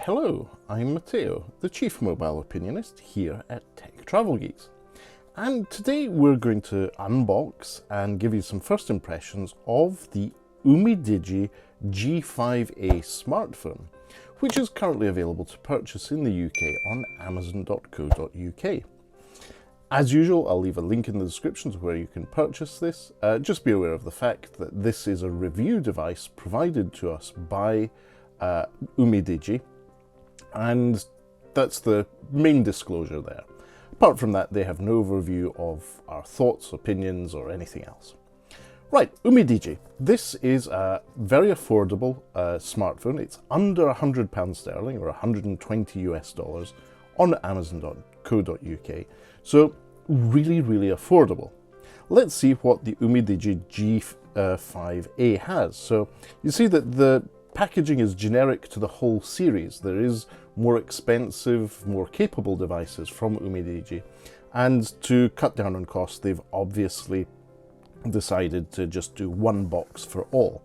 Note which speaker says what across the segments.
Speaker 1: Hello, I'm Matteo, the Chief Mobile Opinionist here at Tech Travel Geeks. And today we're going to unbox and give you some first impressions of the UMIDIGI G5A smartphone, which is currently available to purchase in the UK on amazon.co.uk. As usual, I'll leave a link in the description to where you can purchase this. Just be aware of the fact that this is a review device provided to us by UMIDIGI, and that's the main disclosure there. Apart from that, they have no overview of our thoughts, opinions, or anything else. Right, UMIDIGI. This is a very affordable smartphone. It's under £100 sterling or 120 US dollars on amazon.co.uk. So really, really affordable. Let's see what the UMIDIGI G5A has. So you see that the packaging is generic to the whole series. There is more expensive, more capable devices from UMIDIGI, and to cut down on costs, they've obviously decided to just do one box for all.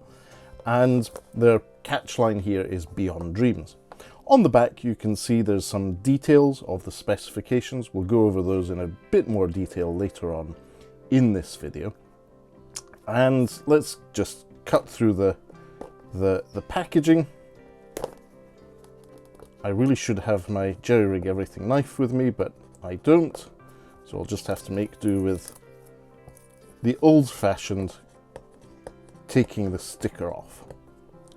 Speaker 1: And their catchline here is Beyond Dreams. On the back, you can see there's some details of the specifications. We'll go over those in a bit more detail later on in this video. And let's just cut through the packaging. I really should have my Jerry Rig Everything knife with me, but I don't. So I'll just have to make do with the old-fashioned taking the sticker off,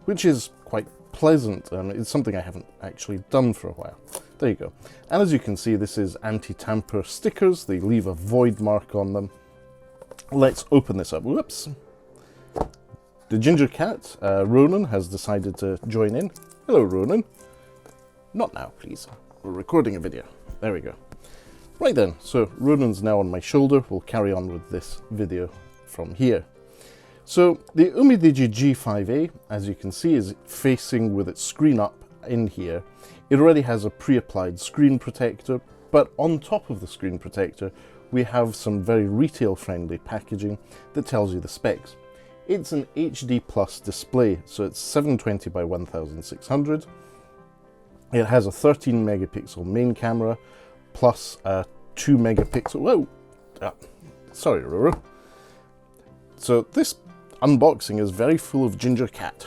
Speaker 1: which is quite pleasant, and it's something I haven't actually done for a while. There you go. And as you can see, this is anti-tamper stickers. They leave a void mark on them. Let's open this up. Whoops. The ginger cat, Ronan, has decided to join in. Hello, Ronan. Not now, please. We're recording a video. There we go. Right then, so Ronan's now on my shoulder. We'll carry on with this video from here. So the UMIDIGI G5A, as you can see, is facing with its screen up in here. It already has a pre-applied screen protector, but on top of the screen protector, we have some very retail-friendly packaging that tells you the specs. It's an HD Plus display, so it's 720 by 1600. It has a 13 megapixel main camera, plus a 2 megapixel, whoa, sorry Roro. So this unboxing is very full of ginger cat.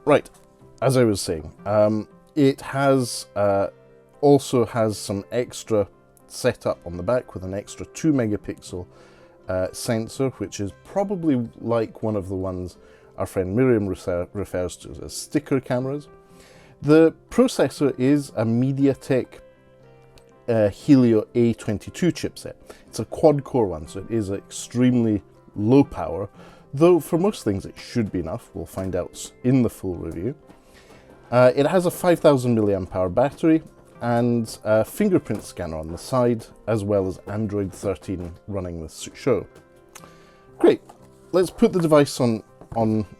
Speaker 1: Right, as I was saying, it has also has some extra setup on the back with an extra 2 megapixel sensor, which is probably like one of the ones our friend Miriam refers to as sticker cameras. The processor is a MediaTek Helio A22 chipset. It's a quad-core one, so it is extremely low power, though for most things it should be enough. We'll find out in the full review. It has a 5000 mAh battery and a fingerprint scanner on the side, as well as Android 13 running the show. Great, let's put the device on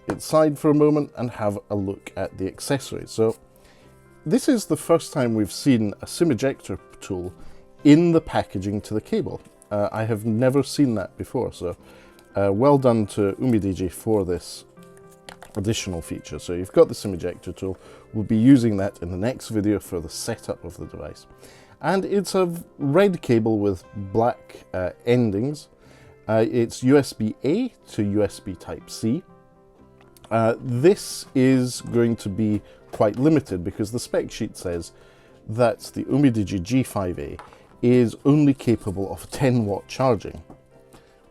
Speaker 1: its side for a moment and have a look at the accessories. So this is the first time we've seen a SIM ejector tool in the packaging to the cable. I have never seen that before, so well done to UMIDIGI for this additional feature. So you've got the SIM ejector tool. We'll be using that in the next video for the setup of the device. And it's a red cable with black endings. It's USB-A to USB Type-C. This is going to be quite limited because the spec sheet says that the UMIDIGI G5A is only capable of 10 watt charging.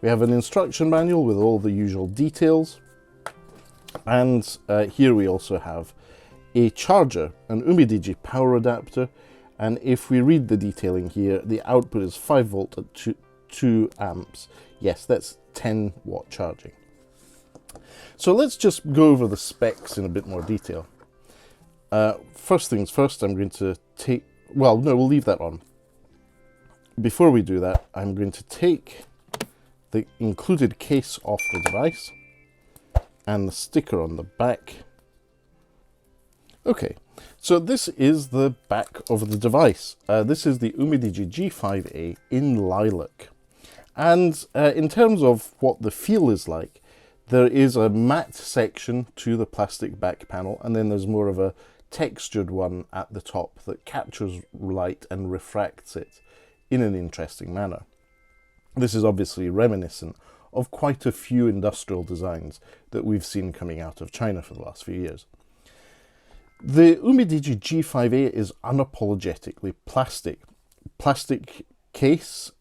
Speaker 1: We have an instruction manual with all the usual details. And here we also have a charger, an UMIDIGI power adapter, and if we read the detailing here, the output is 5 volt at 2 amps. Yes, that's 10 watt charging. So let's just go over the specs in a bit more detail. First things first, I'm going to take, well, no, we'll leave that on. Before we do that, I'm going to take the included case off the device and the sticker on the back. Okay, so this is the back of the device. This is the UMIDIGI G5A in lilac. And in terms of what the feel is like, There is a matte section to the plastic back panel, and then there's more of a textured one at the top that captures light and refracts it in an interesting manner. This is obviously reminiscent of quite a few industrial designs that we've seen coming out of China for the last few years. The UMIDIGI G5A is unapologetically plastic. Plastic case,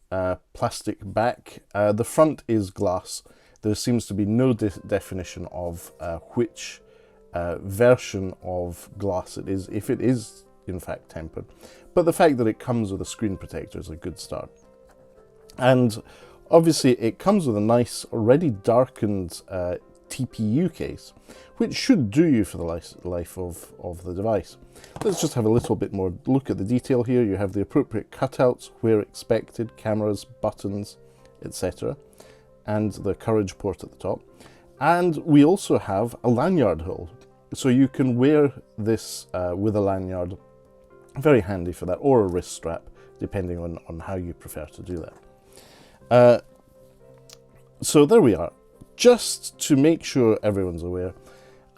Speaker 1: plastic back. The front is glass. There seems to be no definition of which version of glass it is, if it is in fact tempered. But the fact that it comes with a screen protector is a good start. And obviously it comes with a nice, already darkened TPU case, which should do you for the life of the device. Let's just have a little bit more look at the detail here. You have the appropriate cutouts where expected, cameras, buttons, etc. and the courage port at the top. And we also have a lanyard hole. So you can wear this with a lanyard, very handy for that, or a wrist strap, depending on how you prefer to do that. So there we are. Just to make sure everyone's aware,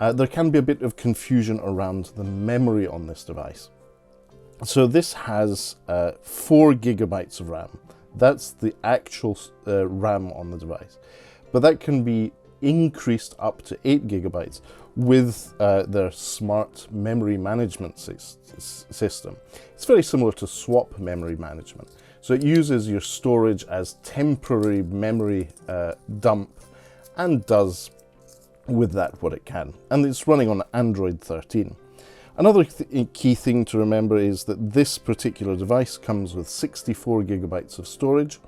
Speaker 1: there can be a bit of confusion around the memory on this device. So this has 4 gigabytes of RAM. That's the actual RAM on the device. But that can be increased up to 8 gigabytes with their smart memory management system. It's very similar to swap memory management. So it uses your storage as temporary memory dump and does with that what it can. And it's running on Android 13. Another key thing to remember is that this particular device comes with 64 gigabytes of storage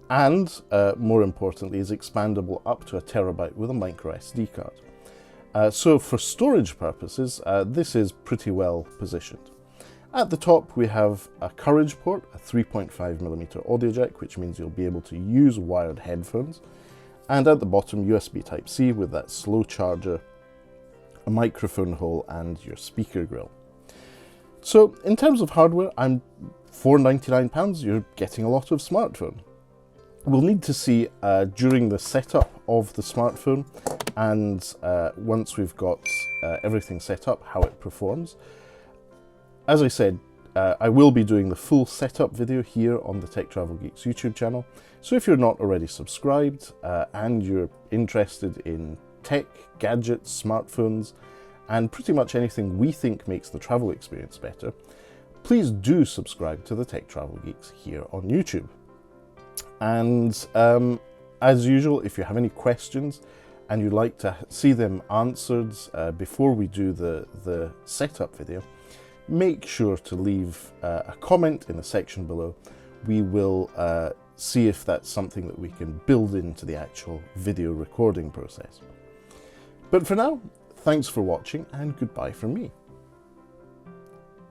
Speaker 1: and, more importantly, is expandable up to 1 terabyte with a micro SD card. So for storage purposes, this is pretty well positioned. At the top we have a courage port, a 3.5mm audio jack, which means you'll be able to use wired headphones. And at the bottom, USB Type-C with that slow charger, a microphone hole and your speaker grill. So in terms of hardware, for £99 you're getting a lot of smartphone. We'll need to see during the setup of the smartphone and once we've got everything set up, how it performs. As I said, I will be doing the full setup video here on the Tech Travel Geeks YouTube channel. So if you're not already subscribed and you're interested in tech, gadgets, smartphones, and pretty much anything we think makes the travel experience better, please do subscribe to the Tech Travel Geeks here on YouTube. And as usual, if you have any questions and you'd like to see them answered before we do the setup video, make sure to leave a comment in the section below. We will see if that's something that we can build into the actual video recording process. But for now, thanks for watching and goodbye from me.